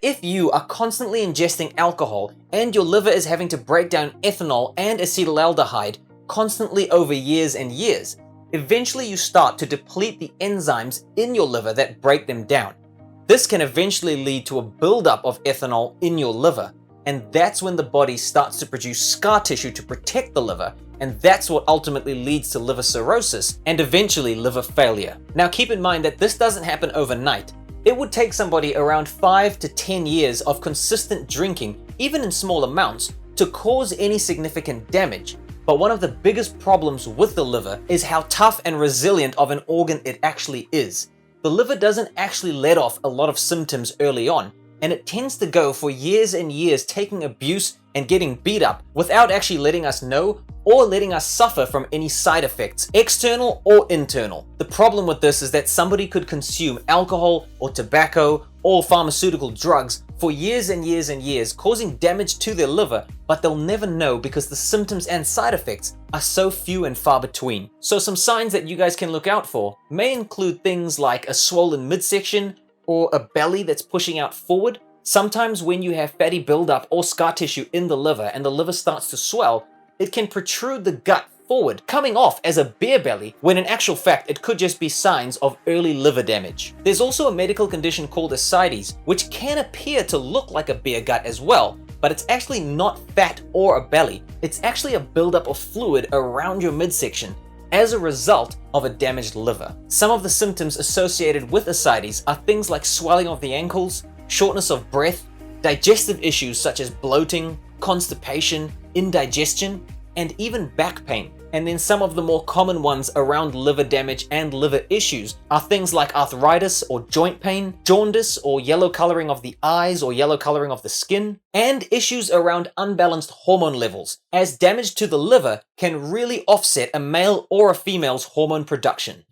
if you are constantly ingesting alcohol and your liver is having to break down ethanol and acetaldehyde constantly over years and years, eventually you start to deplete the enzymes in your liver that break them down. This can eventually lead to a buildup of ethanol in your liver, and that's when the body starts to produce scar tissue to protect the liver, and that's what ultimately leads to liver cirrhosis and eventually liver failure. Now keep in mind that this doesn't happen overnight. It would take somebody around 5 to 10 years of consistent drinking, even in small amounts, to cause any significant damage. But one of the biggest problems with the liver is how tough and resilient of an organ it actually is. The liver doesn't actually let off a lot of symptoms early on, and it tends to go for years and years taking abuse and getting beat up without actually letting us know or letting us suffer from any side effects, external or internal. The problem with this is that somebody could consume alcohol or tobacco or pharmaceutical drugs for years and years and years, causing damage to their liver, but they'll never know because the symptoms and side effects are so few and far between. So some signs that you guys can look out for may include things like a swollen midsection or a belly that's pushing out forward. Sometimes when you have fatty buildup or scar tissue in the liver and the liver starts to swell, it can protrude the gut forward, coming off as a beer belly, when in actual fact it could just be signs of early liver damage. There's also a medical condition called ascites, which can appear to look like a beer gut as well, but it's actually not fat or a belly. It's actually a buildup of fluid around your midsection as a result of a damaged liver. Some of the symptoms associated with ascites are things like swelling of the ankles, shortness of breath, digestive issues such as bloating, constipation, indigestion, and even back pain. And then some of the more common ones around liver damage and liver issues are things like arthritis or joint pain, jaundice or yellow coloring of the eyes or yellow coloring of the skin, and issues around unbalanced hormone levels, as damage to the liver can really offset a male or a female's hormone production.